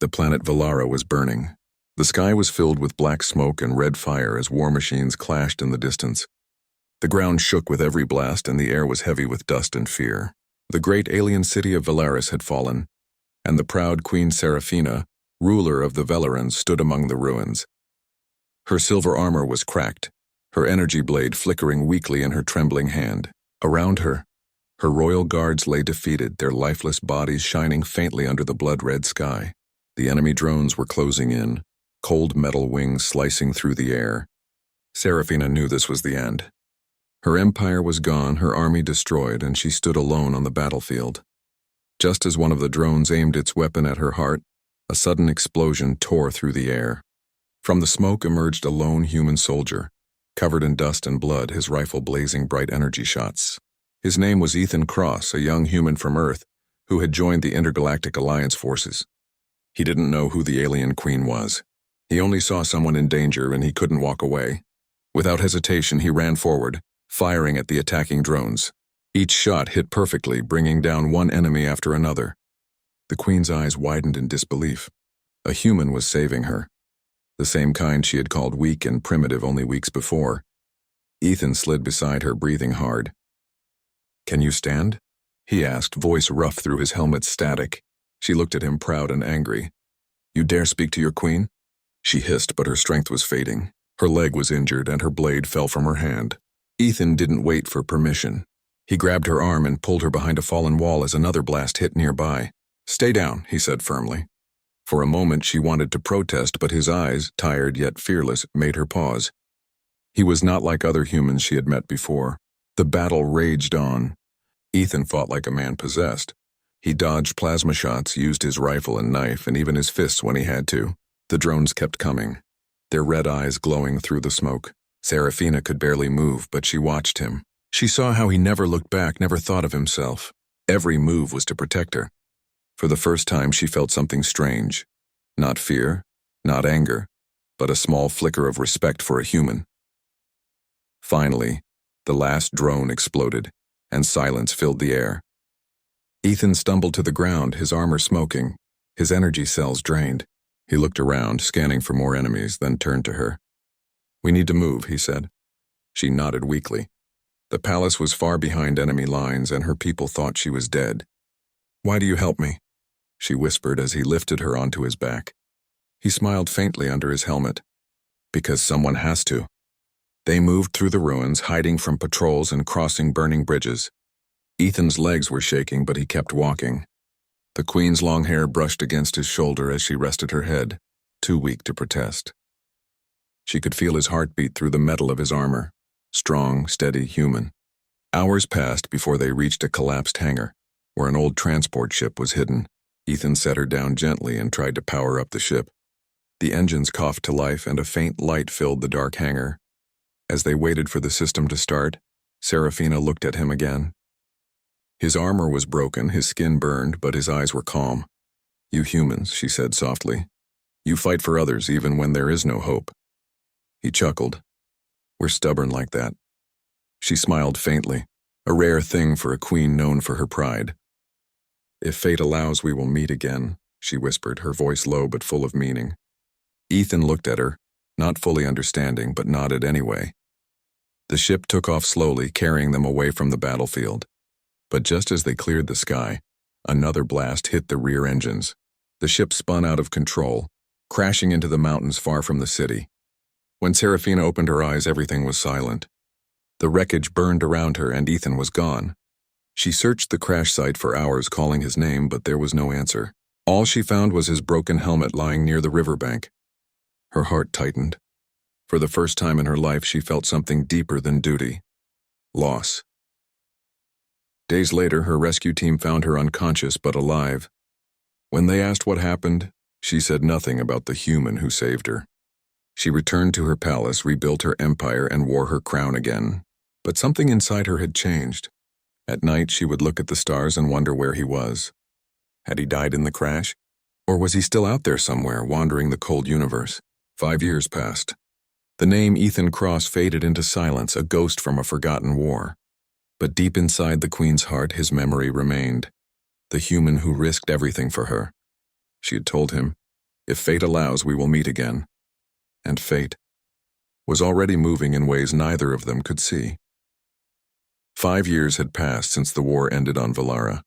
The planet Valara was burning. The sky was filled with black smoke and red fire as war machines clashed in the distance. The ground shook with every blast and the air was heavy with dust and fear. The great alien city of Valaris had fallen, and the proud Queen Seraphina, ruler of the Velarans, stood among the ruins. Her silver armor was cracked, her energy blade flickering weakly in her trembling hand. Around her, her royal guards lay defeated, their lifeless bodies shining faintly under the blood-red sky. The enemy drones were closing in, cold metal wings slicing through the air. Seraphina knew this was the end. Her empire was gone, her army destroyed, and she stood alone on the battlefield. Just as one of the drones aimed its weapon at her heart, a sudden explosion tore through the air. From the smoke emerged a lone human soldier, covered in dust and blood, his rifle blazing bright energy shots. His name was Ethan Cross, a young human from Earth who had joined the Intergalactic Alliance forces. He didn't know who the alien queen was. He only saw someone in danger and he couldn't walk away. Without hesitation, he ran forward, firing at the attacking drones. Each shot hit perfectly, bringing down one enemy after another. The queen's eyes widened in disbelief. A human was saving her, the same kind she had called weak and primitive only weeks before. Ethan slid beside her, breathing hard. "Can you stand?" he asked, voice rough through his helmet's static. She looked at him, proud and angry. "You dare speak to your queen?" She hissed, but her strength was fading. Her leg was injured and her blade fell from her hand. Ethan didn't wait for permission. He grabbed her arm and pulled her behind a fallen wall as another blast hit nearby. "Stay down," he said firmly. For a moment she wanted to protest, but his eyes, tired yet fearless, made her pause. He was not like other humans she had met before. The battle raged on. Ethan fought like a man possessed. He dodged plasma shots, used his rifle and knife, and even his fists when he had to. The drones kept coming, their red eyes glowing through the smoke. Seraphina could barely move, but she watched him. She saw how he never looked back, never thought of himself. Every move was to protect her. For the first time, she felt something strange. Not fear, not anger, but a small flicker of respect for a human. Finally, the last drone exploded, and silence filled the air. Ethan stumbled to the ground, his armor smoking, his energy cells drained. He looked around, scanning for more enemies, then turned to her. "We need to move," he said. She nodded weakly. The palace was far behind enemy lines, and her people thought she was dead. "Why do you help me?" she whispered as he lifted her onto his back. He smiled faintly under his helmet. "Because someone has to." They moved through the ruins, hiding from patrols and crossing burning bridges. Ethan's legs were shaking, but he kept walking. The queen's long hair brushed against his shoulder as she rested her head, too weak to protest. She could feel his heartbeat through the metal of his armor. Strong, steady, human. Hours passed before they reached a collapsed hangar, where an old transport ship was hidden. Ethan set her down gently and tried to power up the ship. The engines coughed to life and a faint light filled the dark hangar. As they waited for the system to start, Seraphina looked at him again. His armor was broken, his skin burned, but his eyes were calm. "You humans," she said softly. "You fight for others even when there is no hope." He chuckled. "We're stubborn like that." She smiled faintly, a rare thing for a queen known for her pride. "If fate allows, we will meet again," she whispered, her voice low but full of meaning. Ethan looked at her, not fully understanding, but nodded anyway. The ship took off slowly, carrying them away from the battlefield. But just as they cleared the sky, another blast hit the rear engines. The ship spun out of control, crashing into the mountains far from the city. When Seraphina opened her eyes, everything was silent. The wreckage burned around her, and Ethan was gone. She searched the crash site for hours, calling his name, but there was no answer. All she found was his broken helmet lying near the riverbank. Her heart tightened. For the first time in her life, she felt something deeper than duty. Loss. Days later, her rescue team found her unconscious but alive. When they asked what happened, she said nothing about the human who saved her. She returned to her palace, rebuilt her empire, and wore her crown again. But something inside her had changed. At night, she would look at the stars and wonder where he was. Had he died in the crash? Or was he still out there somewhere, wandering the cold universe? 5 years passed. The name Ethan Cross faded into silence, a ghost from a forgotten war. But deep inside the queen's heart, his memory remained. The human who risked everything for her. She had told him, If fate allows, we will meet again. And fate was already moving in ways neither of them could see. 5 years had passed since the war ended on Valara.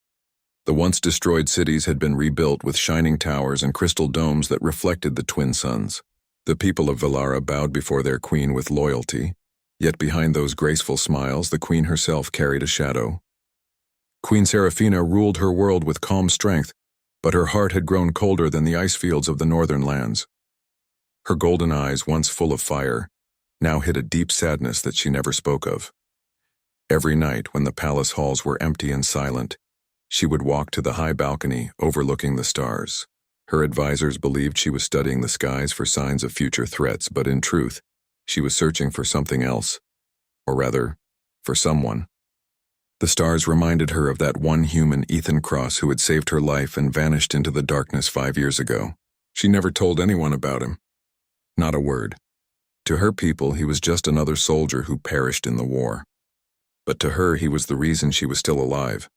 The once destroyed cities had been rebuilt with shining towers and crystal domes that reflected the twin suns. The people of Valara bowed before their queen with loyalty, yet behind those graceful smiles the queen herself carried a shadow. Queen Seraphina ruled her world with calm strength, but her heart had grown colder than the ice fields of the northern lands. Her golden eyes, once full of fire, now hid a deep sadness that she never spoke of. Every night, when the palace halls were empty and silent, she would walk to the high balcony overlooking the stars. Her advisors believed she was studying the skies for signs of future threats, but in truth, she was searching for something else, or rather, for someone. The stars reminded her of that one human, Ethan Cross, who had saved her life and vanished into the darkness 5 years ago. She never told anyone about him. Not a word. To her people, he was just another soldier who perished in the war. But to her, he was the reason she was still alive.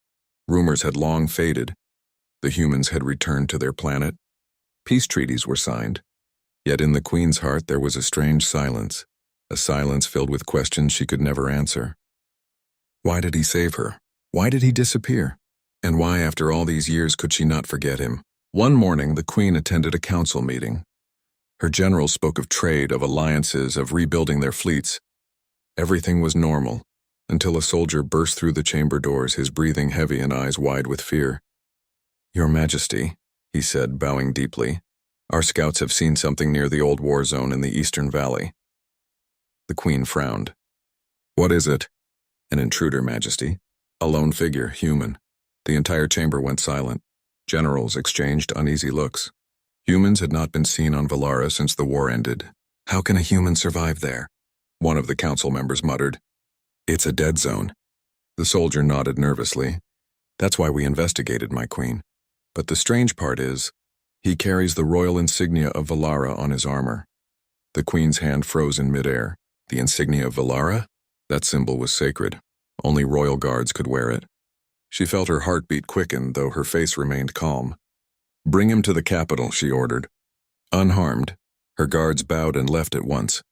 Rumors had long faded. The humans had returned to their planet. Peace treaties were signed. Yet in the Queen's heart there was a strange silence, a silence filled with questions she could never answer. Why did he save her? Why did he disappear? And why, after all these years, could she not forget him? One morning, the Queen attended a council meeting. Her generals spoke of trade, of alliances, of rebuilding their fleets. Everything was normal, until a soldier burst through the chamber doors, his breathing heavy and eyes wide with fear. "Your Majesty," he said, bowing deeply, "our scouts have seen something near the old war zone in the Eastern Valley." The Queen frowned. "What is it?" "An intruder, Majesty. A lone figure, human." The entire chamber went silent. Generals exchanged uneasy looks. Humans had not been seen on Valara since the war ended. "How can a human survive there?" one of the council members muttered. "It's a dead zone." The soldier nodded nervously. "That's why we investigated, my queen. But the strange part is, he carries the royal insignia of Valara on his armor." The queen's hand froze in midair. The insignia of Valara? That symbol was sacred. Only royal guards could wear it. She felt her heartbeat quicken, though her face remained calm. "Bring him to the capital," she ordered. Unharmed, her guards bowed and left at once.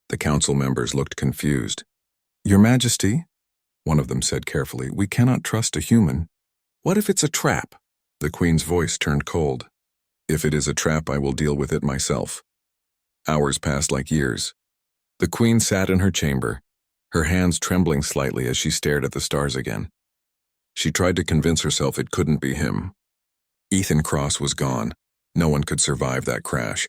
The council members looked confused. "Your Majesty," one of them said carefully, "we cannot trust a human. What if it's a trap?" The Queen's voice turned cold. "If it is a trap, I will deal with it myself." Hours passed like years. The Queen sat in her chamber, her hands trembling slightly as she stared at the stars again. She tried to convince herself it couldn't be him. Ethan Cross was gone. No one could survive that crash.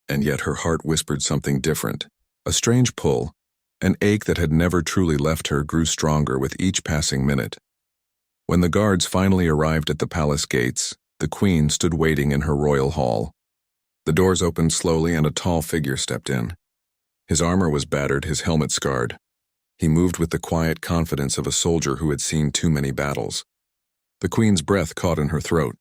And yet her heart whispered something different. A strange pull, an ache that had never truly left her, grew stronger with each passing minute. When the guards finally arrived at the palace gates, the Queen stood waiting in her royal hall. The doors opened slowly and a tall figure stepped in. His armor was battered, his helmet scarred. He moved with the quiet confidence of a soldier who had seen too many battles. The Queen's breath caught in her throat.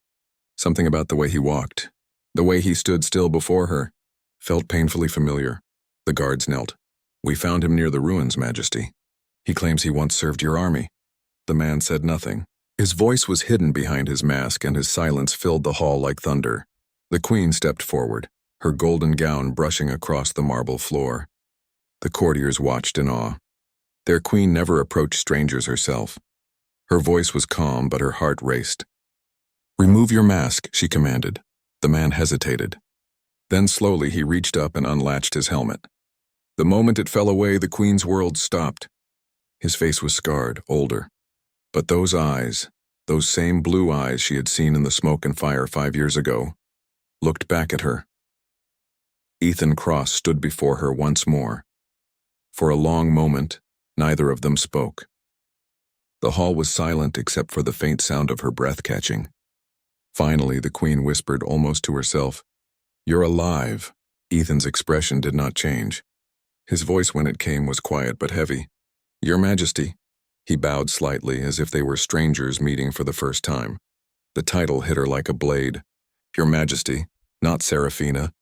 Something about the way he walked, the way he stood still before her, felt painfully familiar. The guards knelt. "We found him near the ruins, Majesty. He claims he once served your army." The man said nothing. His voice was hidden behind his mask, and his silence filled the hall like thunder. The Queen stepped forward, her golden gown brushing across the marble floor. The courtiers watched in awe. Their queen never approached strangers herself. Her voice was calm, but her heart raced. "Remove your mask," she commanded. The man hesitated. Then slowly he reached up and unlatched his helmet. The moment it fell away, the Queen's world stopped. His face was scarred, older. But those eyes, those same blue eyes she had seen in the smoke and fire 5 years ago, looked back at her. Ethan Cross stood before her once more. For a long moment, neither of them spoke. The hall was silent except for the faint sound of her breath catching. Finally, the Queen whispered almost to herself, "You're alive." Ethan's expression did not change. His voice when it came was quiet but heavy. "Your Majesty." He bowed slightly as if they were strangers meeting for the first time. The title hit her like a blade. "Your Majesty, not Seraphina.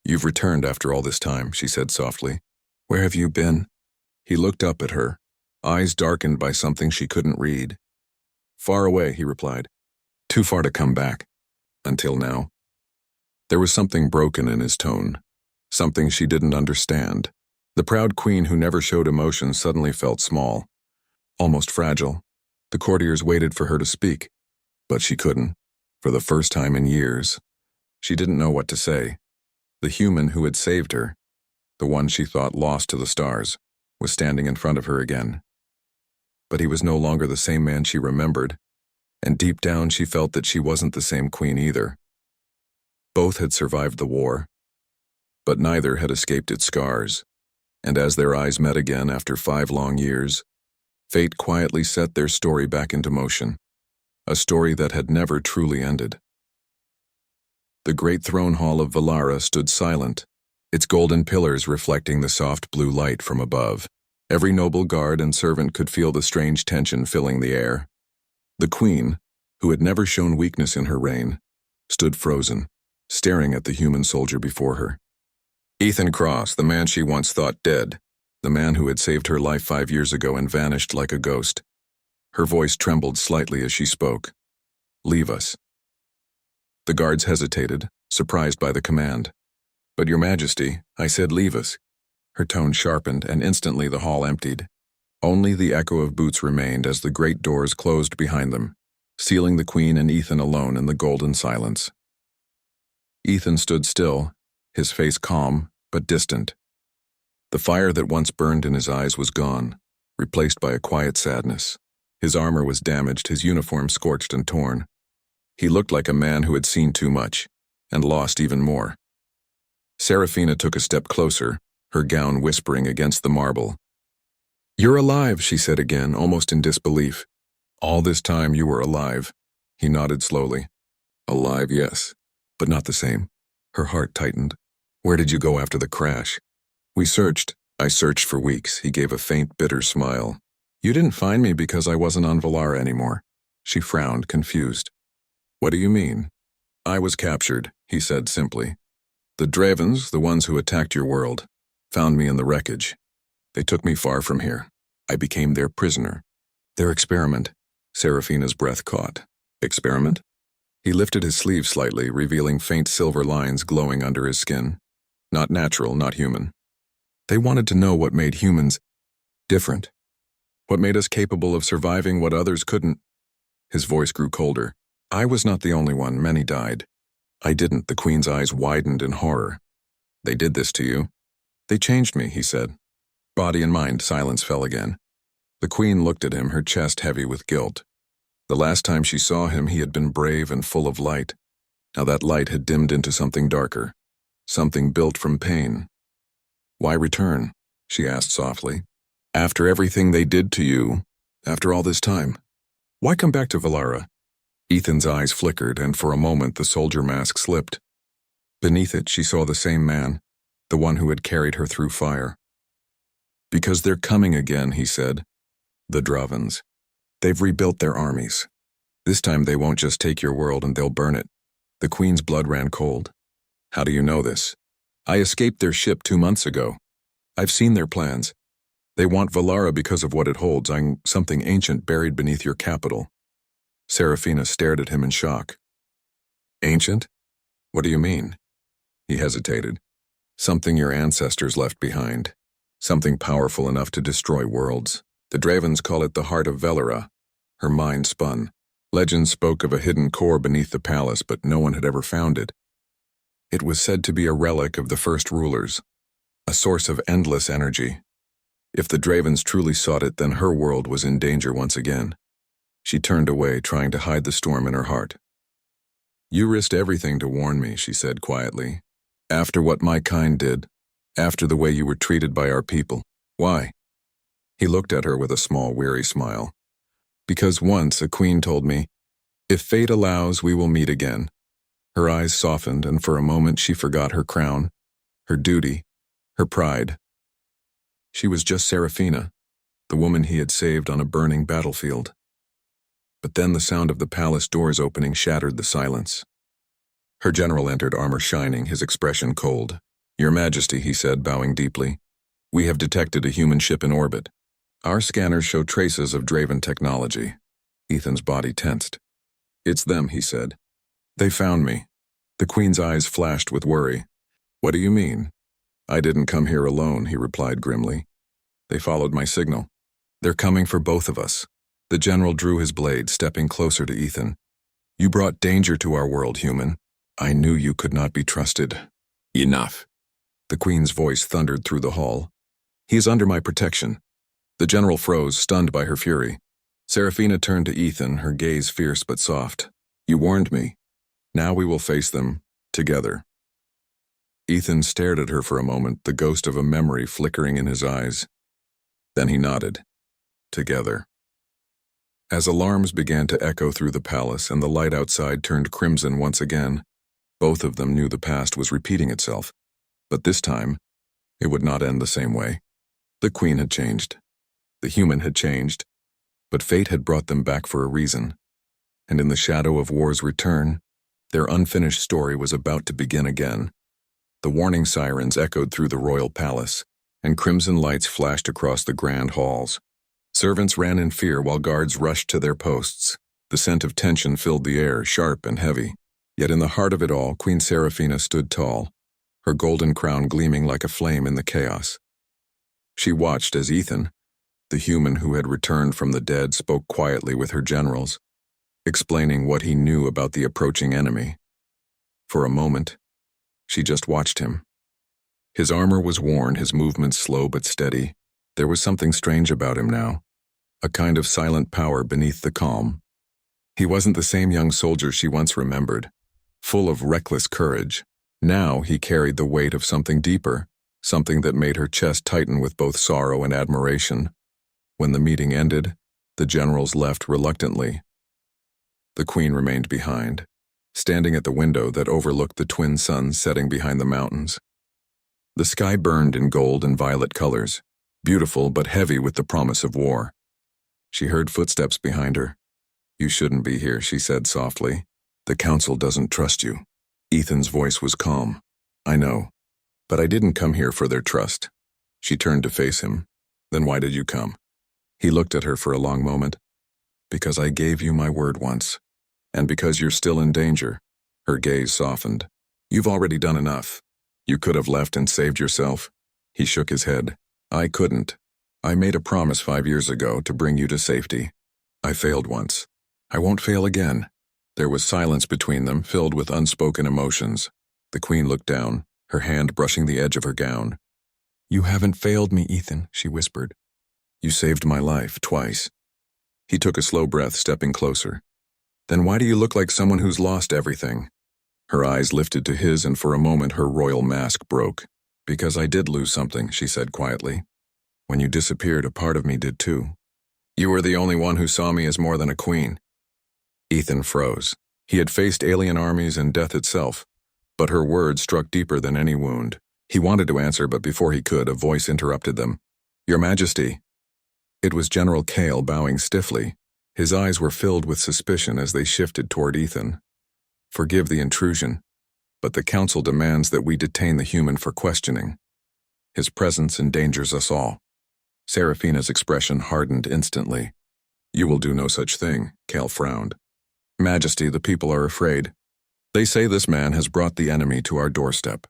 You've returned after all this time," she said softly. "Where have you been?" He looked up at her, eyes darkened by something she couldn't read. "Far away," he replied. "Too far to come back. Until now." There was something broken in his tone, something she didn't understand. The proud queen who never showed emotion suddenly felt small, almost fragile. The courtiers waited for her to speak, but she couldn't. For the first time in years, she didn't know what to say. The human who had saved her, the one she thought lost to the stars, was standing in front of her again. But he was no longer the same man she remembered, and deep down she felt that she wasn't the same queen either. Both had survived the war, but neither had escaped its scars, and as their eyes met again after 5 long years, fate quietly set their story back into motion, a story that had never truly ended. The great throne hall of Valara stood silent, its golden pillars reflecting the soft blue light from above. Every noble guard and servant could feel the strange tension filling the air. The queen, who had never shown weakness in her reign, stood frozen, staring at the human soldier before her. Ethan Cross, the man she once thought dead, the man who had saved her life 5 years ago and vanished like a ghost. Her voice trembled slightly as she spoke. "Leave us." The guards hesitated, surprised by the command. "But Your Majesty," I said, "leave us." Her tone sharpened, and instantly the hall emptied. Only the echo of boots remained as the great doors closed behind them, sealing the queen and Ethan alone in the golden silence. Ethan stood still, his face calm but distant. The fire that once burned in his eyes was gone, replaced by a quiet sadness. His armor was damaged, his uniform scorched and torn. He looked like a man who had seen too much, and lost even more. Serafina took a step closer, her gown whispering against the marble. "You're alive," she said again, almost in disbelief. "All this time you were alive." He nodded slowly. "Alive, yes, but not the same." Her heart tightened. "Where did you go after the crash?" "We searched. I searched for weeks." He gave a faint, bitter smile. "You didn't find me because I wasn't on Valara anymore." She frowned, confused. "What do you mean?" "I was captured," he said simply. "The Dravens, the ones who attacked your world, found me in the wreckage. They took me far from here. I became their prisoner. Their experiment." Serafina's breath caught. "Experiment?" He lifted his sleeve slightly, revealing faint silver lines glowing under his skin. Not natural, not human. "They wanted to know what made humans different. What made us capable of surviving what others couldn't." His voice grew colder. "I was not the only one. Many died." "I didn't." The queen's eyes widened in horror. "They did this to you?" "They changed me," he said. Body and mind. Silence fell again. The queen looked at him, her chest heavy with guilt. The last time she saw him, he had been brave and full of light. Now that light had dimmed into something darker, something built from pain. "Why return?" she asked softly. "After everything they did to you, after all this time, why come back to Valara?" Ethan's eyes flickered, and for a moment the soldier mask slipped. Beneath it, she saw the same man, the one who had carried her through fire. "Because they're coming again," he said. "The Dravens. They've rebuilt their armies. This time they won't just take your world and they'll burn it." The queen's blood ran cold. "How do you know this?" "I escaped their ship 2 months ago. I've seen their plans. They want Valara because of what it holds, something ancient buried beneath your capital." Serafina stared at him in shock. "Ancient? What do you mean?" He hesitated. "Something your ancestors left behind. Something powerful enough to destroy worlds. The Dravens call it the heart of Valara." Her mind spun. Legends spoke of a hidden core beneath the palace, but no one had ever found it. It was said to be a relic of the first rulers, a source of endless energy. If the Dravens truly sought it, then her world was in danger once again. She turned away, trying to hide the storm in her heart. "You risked everything to warn me," she said quietly. "After what my kind did, after the way you were treated by our people. Why?" He looked at her with a small, weary smile. "Because once a queen told me, 'If fate allows, we will meet again.'" Her eyes softened, and for a moment she forgot her crown, her duty, her pride. She was just Serafina, the woman he had saved on a burning battlefield. But then the sound of the palace doors opening shattered the silence. Her general entered, armor shining, his expression cold. "Your Majesty," he said, bowing deeply, "we have detected a human ship in orbit. Our scanners show traces of Draven technology." Ethan's body tensed. "It's them," he said. "They found me. The Queen's eyes flashed with worry. What do you mean? I didn't come here alone, he replied grimly. They followed my signal. They're coming for both of us. The general drew his blade, stepping closer to Ethan. You brought danger to our world, human. I knew you could not be trusted. Enough. The Queen's voice thundered through the hall. He is under my protection. The general froze, stunned by her fury. Serafina turned to Ethan, her gaze fierce but soft. You warned me. Now we will face them, together. Ethan stared at her for a moment, the ghost of a memory flickering in his eyes. Then he nodded. Together. As alarms began to echo through the palace and the light outside turned crimson once again, both of them knew the past was repeating itself. But this time, it would not end the same way. The Queen had changed. The human had changed. But fate had brought them back for a reason. And in the shadow of war's return, their unfinished story was about to begin again. The warning sirens echoed through the royal palace, and crimson lights flashed across the grand halls. Servants ran in fear while guards rushed to their posts. The scent of tension filled the air, sharp and heavy. Yet in the heart of it all, Queen Serafina stood tall, her golden crown gleaming like a flame in the chaos. She watched as Ethan, the human who had returned from the dead, spoke quietly with her generals, explaining what he knew about the approaching enemy. For a moment, she just watched him. His armor was worn, his movements slow but steady. There was something strange about him now, a kind of silent power beneath the calm. He wasn't the same young soldier she once remembered, full of reckless courage. Now he carried the weight of something deeper, something that made her chest tighten with both sorrow and admiration. When the meeting ended, the generals left reluctantly. The Queen remained behind, standing at the window that overlooked the twin suns setting behind the mountains. The sky burned in gold and violet colors, beautiful but heavy with the promise of war. She heard footsteps behind her. You shouldn't be here, she said softly. The council doesn't trust you. Ethan's voice was calm. I know, but I didn't come here for their trust. She turned to face him. Then why did you come? He looked at her for a long moment. Because I gave you my word once. And because you're still in danger. Her gaze softened. You've already done enough. You could have left and saved yourself. He shook his head. I couldn't. I made a promise 5 years ago to bring you to safety. I failed once. I won't fail again. There was silence between them, filled with unspoken emotions. The Queen looked down, her hand brushing the edge of her gown. You haven't failed me, Ethan, she whispered. You saved my life twice. He took a slow breath, stepping closer. Then why do you look like someone who's lost everything? Her eyes lifted to his, and for a moment her royal mask broke. Because I did lose something, she said quietly. When you disappeared, a part of me did too. You were the only one who saw me as more than a queen. Ethan froze. He had faced alien armies and death itself, but her words struck deeper than any wound. He wanted to answer, but before he could, a voice interrupted them. Your Majesty. It was General Kale bowing stiffly. His eyes were filled with suspicion as they shifted toward Ethan. Forgive the intrusion, but the council demands that we detain the human for questioning. His presence endangers us all. Serafina's expression hardened instantly. You will do no such thing, Kale frowned. Majesty, the people are afraid. They say this man has brought the enemy to our doorstep.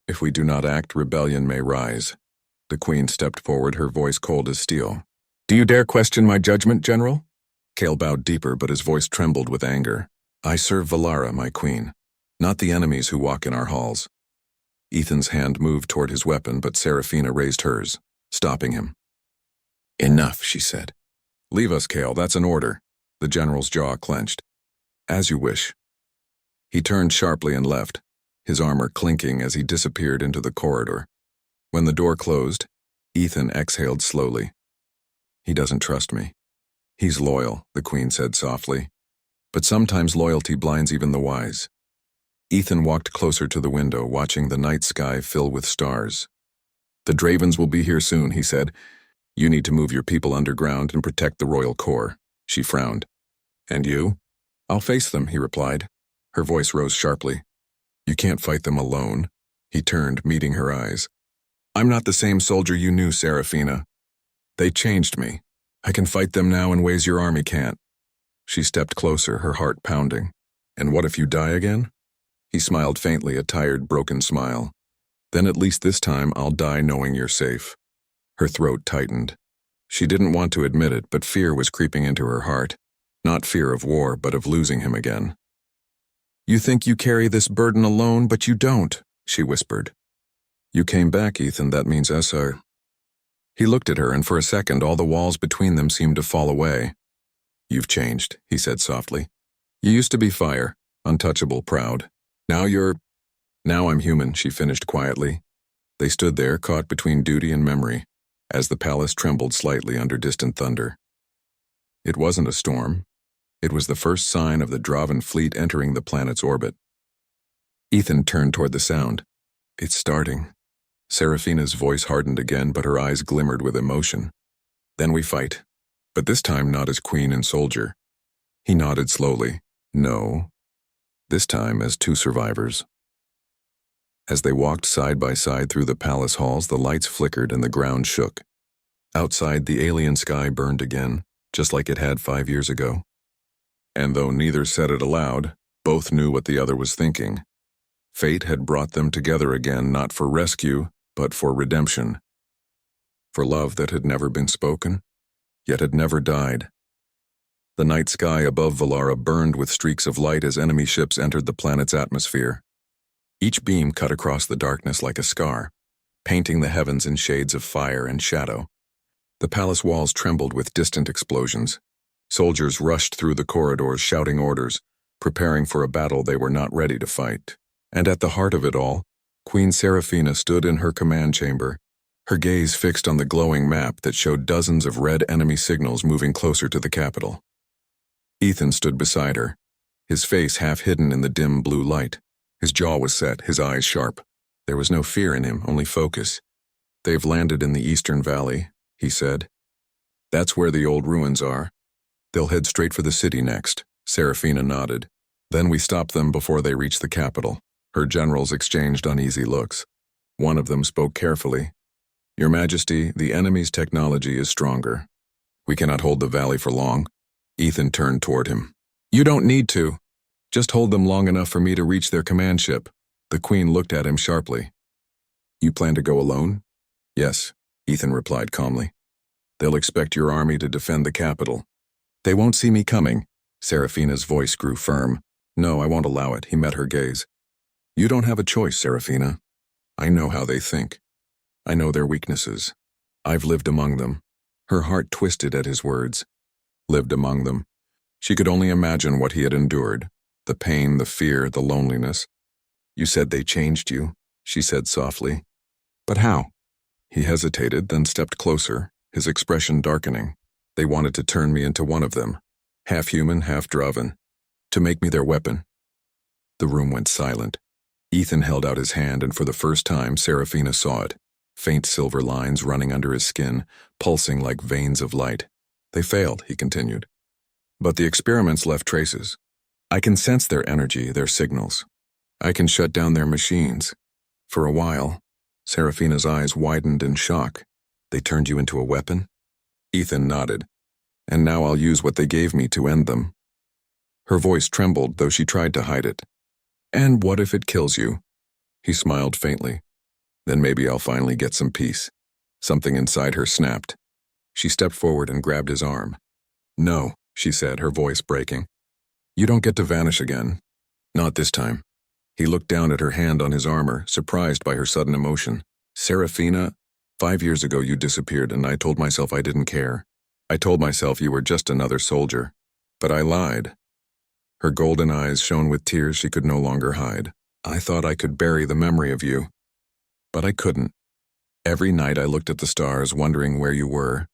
If we do not act, rebellion may rise. The Queen stepped forward, her voice cold as steel. Do you dare question my judgment, General? Kale bowed deeper, but his voice trembled with anger. I serve Valara, my queen, not the enemies who walk in our halls. Ethan's hand moved toward his weapon, but Serafina raised hers, stopping him. Enough, she said. Leave us, Kale, that's an order. The general's jaw clenched. As you wish. He turned sharply and left, his armor clinking as he disappeared into the corridor. When the door closed, Ethan exhaled slowly. He doesn't trust me. He's loyal, the Queen said softly. But sometimes loyalty blinds even the wise. Ethan walked closer to the window, watching the night sky fill with stars. The Dravens will be here soon, he said. You need to move your people underground and protect the royal core. She frowned. And you? I'll face them, he replied. Her voice rose sharply. You can't fight them alone. He turned, meeting her eyes. I'm not the same soldier you knew, Serafina. They changed me. I can fight them now in ways your army can't. She stepped closer, her heart pounding. And what if you die again? He smiled faintly, a tired, broken smile. Then at least this time I'll die knowing you're safe. Her throat tightened. She didn't want to admit it, but fear was creeping into her heart. Not fear of war, but of losing him again. You think you carry this burden alone, but you don't, she whispered. You came back, Ethan, that means SR. He looked at her, and for a second all the walls between them seemed to fall away. You've changed, he said softly. You used to be fire, untouchable, proud. Now I'm human, she finished quietly. They stood there, caught between duty and memory, as the palace trembled slightly under distant thunder. It wasn't a storm. It was the first sign of the Draven fleet entering the planet's orbit. Ethan turned toward the sound. It's starting. Serafina's voice hardened again, but her eyes glimmered with emotion. Then we fight. But this time not as queen and soldier. He nodded slowly. No. This time as two survivors. As they walked side by side through the palace halls, the lights flickered and the ground shook. Outside, the alien sky burned again, just like it had 5 years ago. And though neither said it aloud, both knew what the other was thinking. Fate had brought them together again, not for rescue, but for redemption. For love that had never been spoken, yet had never died. The night sky above Valara burned with streaks of light as enemy ships entered the planet's atmosphere. Each beam cut across the darkness like a scar, painting the heavens in shades of fire and shadow. The palace walls trembled with distant explosions. Soldiers rushed through the corridors shouting orders, preparing for a battle they were not ready to fight. And at the heart of it all, Queen Serafina stood in her command chamber, her gaze fixed on the glowing map that showed dozens of red enemy signals moving closer to the capital. Ethan stood beside her, his face half hidden in the dim blue light. His jaw was set, his eyes sharp. There was no fear in him, only focus. They've landed in the Eastern Valley, he said. That's where the old ruins are. They'll head straight for the city next. Serafina nodded. Then we stop them before they reach the capital. Her generals exchanged uneasy looks. One of them spoke carefully. Your Majesty, the enemy's technology is stronger. We cannot hold the valley for long. Ethan turned toward him. You don't need to. Just hold them long enough for me to reach their command ship. The Queen looked at him sharply. You plan to go alone? Yes, Ethan replied calmly. They'll expect your army to defend the capital. They won't see me coming. Serafina's voice grew firm. No, I won't allow it, he met her gaze. You don't have a choice, Serafina. I know how they think. I know their weaknesses. I've lived among them. Her heart twisted at his words. Lived among them. She could only imagine what he had endured. The pain, the fear, the loneliness. You said they changed you, she said softly. But how? He hesitated, then stepped closer, his expression darkening. They wanted to turn me into one of them, half human, half Draven, to make me their weapon. The room went silent. Ethan held out his hand, and for the first time, Serafina saw it. Faint silver lines running under his skin, pulsing like veins of light. They failed, he continued. But the experiments left traces. I can sense their energy, their signals. I can shut down their machines. For a while, Serafina's eyes widened in shock. They turned you into a weapon? Ethan nodded. And now I'll use what they gave me to end them. Her voice trembled, though she tried to hide it. And what if it kills you? He smiled faintly. Then maybe I'll finally get some peace. Something inside her snapped. She stepped forward and grabbed his arm. No, she said, her voice breaking. You don't get to vanish again. Not this time. He looked down at her hand on his armor, surprised by her sudden emotion. Serafina, 5 years ago you disappeared, and I told myself I didn't care. I told myself you were just another soldier. But I lied. Her golden eyes shone with tears she could no longer hide. I thought I could bury the memory of you. But I couldn't. Every night I looked at the stars, wondering where you were.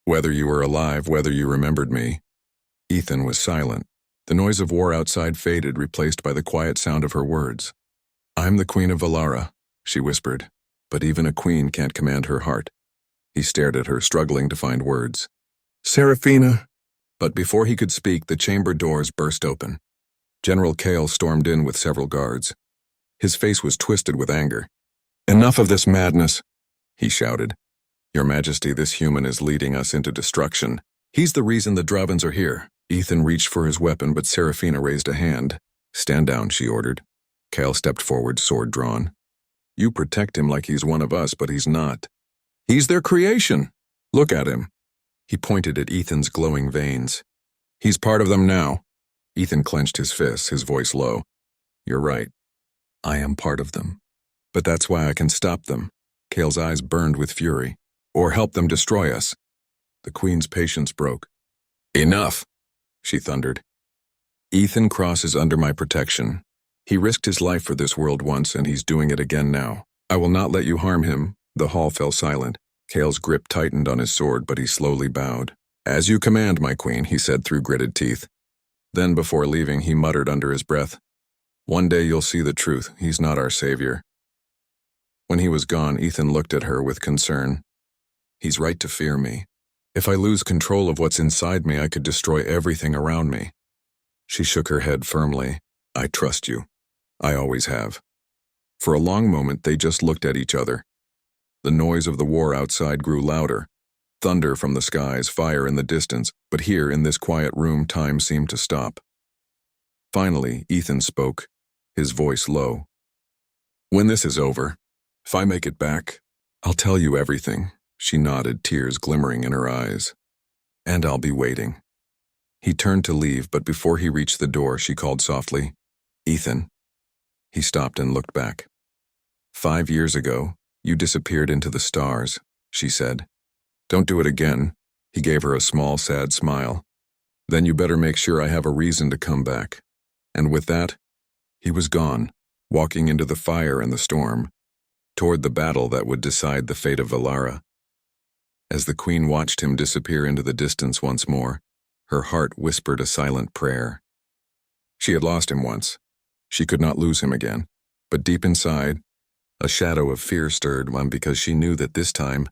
Whether you were alive, whether you remembered me. Ethan was silent. The noise of war outside faded, replaced by the quiet sound of her words. I'm the Queen of Valara, she whispered. But even a queen can't command her heart. He stared at her, struggling to find words. Serafina! But before he could speak, the chamber doors burst open. General Kale stormed in with several guards. His face was twisted with anger. Enough of this madness, he shouted. Your Majesty, this human is leading us into destruction. He's the reason the Dravens are here. Ethan reached for his weapon, but Serafina raised a hand. Stand down, she ordered. Kyle stepped forward, sword drawn. You protect him like he's one of us, but he's not. He's their creation. Look at him. He pointed at Ethan's glowing veins. He's part of them now. Ethan clenched his fists, his voice low. You're right. I am part of them. But that's why I can stop them. Kale's eyes burned with fury. Or help them destroy us. The Queen's patience broke. Enough, she thundered. Ethan Cross is under my protection. He risked his life for this world once, and he's doing it again now. I will not let you harm him. The hall fell silent. Kale's grip tightened on his sword, but he slowly bowed. As you command, my queen, he said through gritted teeth. Then, before leaving, he muttered under his breath, One day you'll see the truth. He's not our savior. When he was gone, Ethan looked at her with concern. He's right to fear me. If I lose control of what's inside me, I could destroy everything around me. She shook her head firmly. I trust you. I always have. For a long moment, they just looked at each other. The noise of the war outside grew louder. Thunder from the skies, fire in the distance, but here in this quiet room, time seemed to stop. Finally, Ethan spoke, his voice low. When this is over, if I make it back, I'll tell you everything. She nodded, tears glimmering in her eyes. And I'll be waiting. He turned to leave, but before he reached the door, she called softly, Ethan. He stopped and looked back. 5 years ago, you disappeared into the stars, she said. Don't do it again. He gave her a small, sad smile. Then you better make sure I have a reason to come back. And with that, he was gone, walking into the fire and the storm, toward the battle that would decide the fate of Valara. As the Queen watched him disappear into the distance once more, her heart whispered a silent prayer. She had lost him once. She could not lose him again. But deep inside, a shadow of fear stirred one because she knew that this time,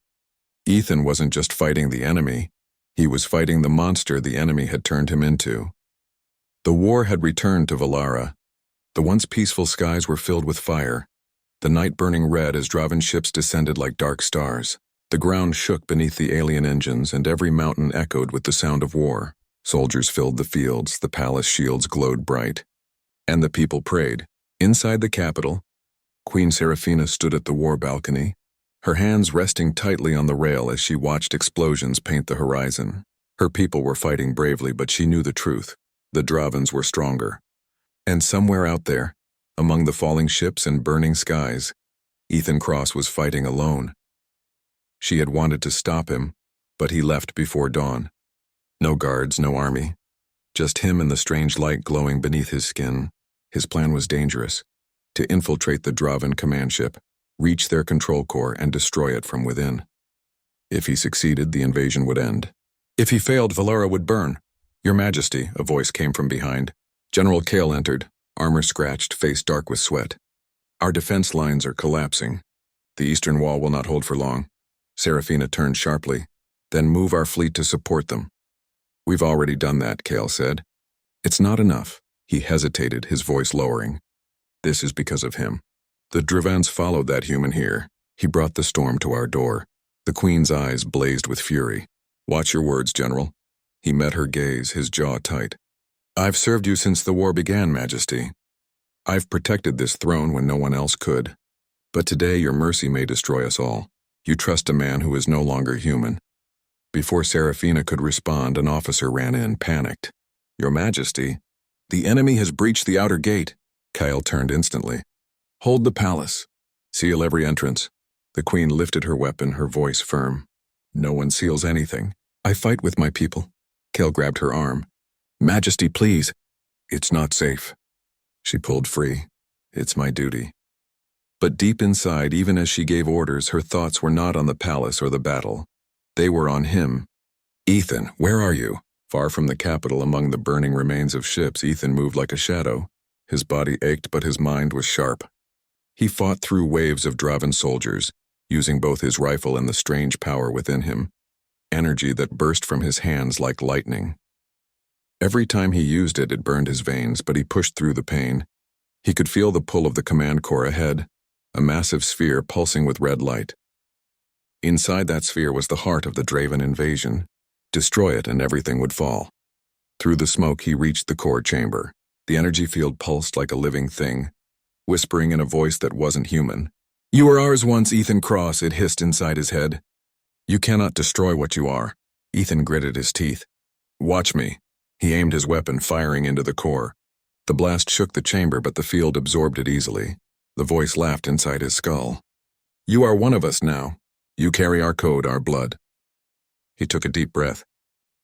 Ethan wasn't just fighting the enemy. He was fighting the monster the enemy had turned him into. The war had returned to Valara. The once peaceful skies were filled with fire, the night burning red as Draven ships descended like dark stars. The ground shook beneath the alien engines, and every mountain echoed with the sound of war. Soldiers filled the fields, the palace shields glowed bright. And the people prayed. Inside the capital, Queen Seraphina stood at the war balcony, her hands resting tightly on the rail as she watched explosions paint the horizon. Her people were fighting bravely, but she knew the truth. The Dravens were stronger. And somewhere out there, among the falling ships and burning skies, Ethan Cross was fighting alone. She had wanted to stop him, but he left before dawn. No guards, no army. Just him and the strange light glowing beneath his skin. His plan was dangerous. To infiltrate the Draven command ship, reach their control core, and destroy it from within. If he succeeded, the invasion would end. If he failed, Valara would burn. Your Majesty, a voice came from behind. General Kale entered, armor scratched, face dark with sweat. Our defense lines are collapsing. The eastern wall will not hold for long. Seraphina turned sharply. Then move our fleet to support them. We've already done that, Kale said. It's not enough. He hesitated, his voice lowering. This is because of him. The Dravens followed that human here. He brought the storm to our door. The Queen's eyes blazed with fury. Watch your words, General. He met her gaze, his jaw tight. I've served you since the war began, Majesty. I've protected this throne when no one else could. But today your mercy may destroy us all. You trust a man who is no longer human. Before Seraphina could respond, an officer ran in, panicked. Your Majesty, the enemy has breached the outer gate. Kyle turned instantly. Hold the palace. Seal every entrance. The Queen lifted her weapon, her voice firm. No one seals anything. I fight with my people. Kale grabbed her arm. Majesty, please. It's not safe. She pulled free. It's my duty. But deep inside, even as she gave orders, her thoughts were not on the palace or the battle. They were on him. Ethan, where are you? Far from the capital, among the burning remains of ships, Ethan moved like a shadow. His body ached, but his mind was sharp. He fought through waves of Draven soldiers, using both his rifle and the strange power within him, energy that burst from his hands like lightning. Every time he used it, it burned his veins, but he pushed through the pain. He could feel the pull of the command core ahead, a massive sphere pulsing with red light. Inside that sphere was the heart of the Draven invasion. Destroy it and everything would fall. Through the smoke, he reached the core chamber. The energy field pulsed like a living thing. whispering in a voice that wasn't human. "You were ours once, Ethan Cross," it hissed inside his head. "You cannot destroy what you are." Ethan gritted his teeth. "Watch me." He aimed his weapon, firing into the core. The blast shook the chamber, but the field absorbed it easily. The voice laughed inside his skull. "You are one of us now. You carry our code, our blood." He took a deep breath.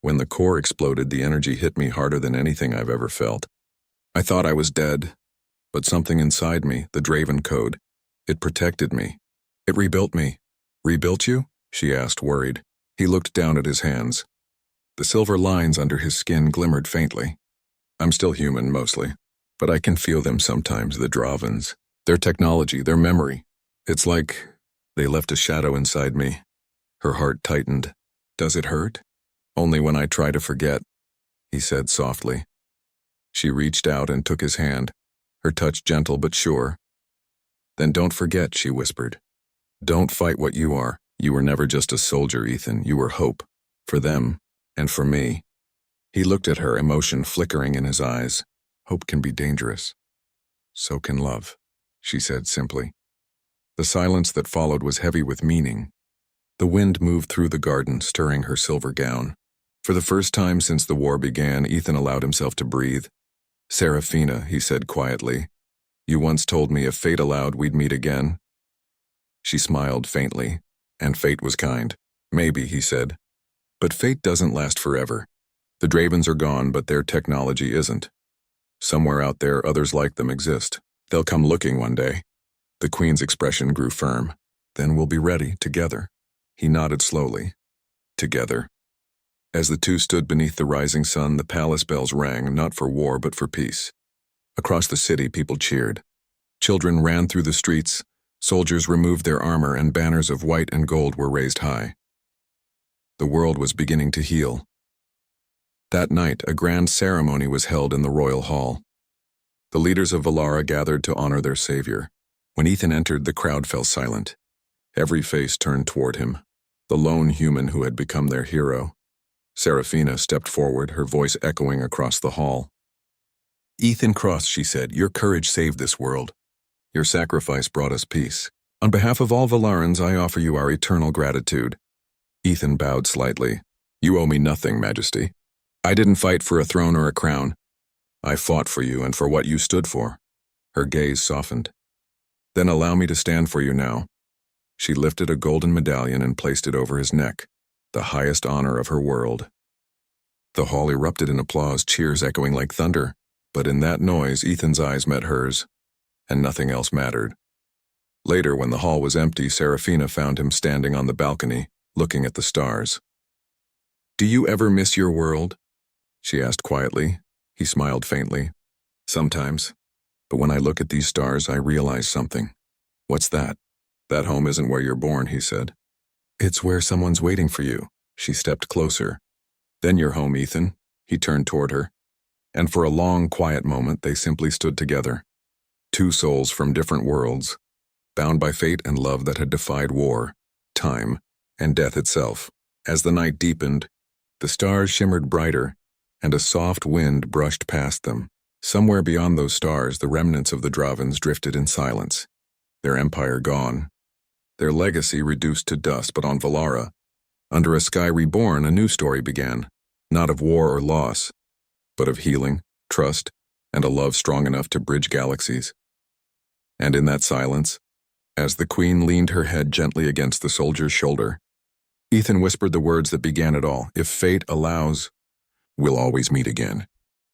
When the core exploded, the energy hit me harder than anything I've ever felt. I thought I was dead, but something inside me, the Draven code, it protected me. It rebuilt me. "Rebuilt you?" she asked, worried. He looked down at his hands. The silver lines under his skin glimmered faintly. "I'm still human, mostly, but I can feel them sometimes, the Dravens. Their technology, their memory. It's like they left a shadow inside me." Her heart tightened. "Does it hurt?" "Only when I try to forget," he said softly. She reached out and took his hand, her touch gentle but sure. "Then don't forget," she whispered. "Don't fight what you are. You were never just a soldier, Ethan. You were hope. For them, and for me." He looked at her, emotion flickering in his eyes. "Hope can be dangerous. So can love," she said simply. The silence that followed was heavy with meaning. The wind moved through the garden, stirring her silver gown. For the first time since the war began, Ethan allowed himself to breathe. "Serafina," he said quietly, "you once told me if fate allowed, we'd meet again." She smiled faintly, and fate was kind. "Maybe," he said. "But fate doesn't last forever. The Dravens are gone, but their technology isn't. Somewhere out there, others like them exist. They'll come looking one day." The Queen's expression grew firm. "Then we'll be ready, together." He nodded slowly. "Together." As the two stood beneath the rising sun, the palace bells rang, not for war but for peace. Across the city, people cheered. Children ran through the streets, soldiers removed their armor, and banners of white and gold were raised high. The world was beginning to heal. That night, a grand ceremony was held in the royal hall. The leaders of Valara gathered to honor their savior. When Ethan entered, the crowd fell silent. Every face turned toward him, the lone human who had become their hero. Serafina stepped forward, her voice echoing across the hall. "Ethan Cross," she said, "your courage saved this world. Your sacrifice brought us peace. On behalf of all Valarans, I offer you our eternal gratitude." Ethan bowed slightly. "You owe me nothing, Majesty. I didn't fight for a throne or a crown. I fought for you and for what you stood for." Her gaze softened. "Then allow me to stand for you now." She lifted a golden medallion and placed it over his neck, the highest honor of her world. The hall erupted in applause, cheers echoing like thunder, but in that noise, Ethan's eyes met hers, and nothing else mattered. Later, when the hall was empty, Serafina found him standing on the balcony, looking at the stars. "Do you ever miss your world?" she asked quietly. He smiled faintly. "Sometimes. But when I look at these stars, I realize something." "What's that?" "That home isn't where you're born," he said. "It's where someone's waiting for you." She stepped closer. "Then you're home, Ethan." He turned toward her. And for a long, quiet moment, they simply stood together. Two souls from different worlds, bound by fate and love that had defied war, time, and death itself. As the night deepened, the stars shimmered brighter, and a soft wind brushed past them. Somewhere beyond those stars, the remnants of the Dravens drifted in silence, their empire gone, their legacy reduced to dust. But on Valara, under a sky reborn, a new story began, not of war or loss, but of healing, trust, and a love strong enough to bridge galaxies. And in that silence, as the Queen leaned her head gently against the soldier's shoulder, Ethan whispered the words that began it all. "If fate allows, we'll always meet again."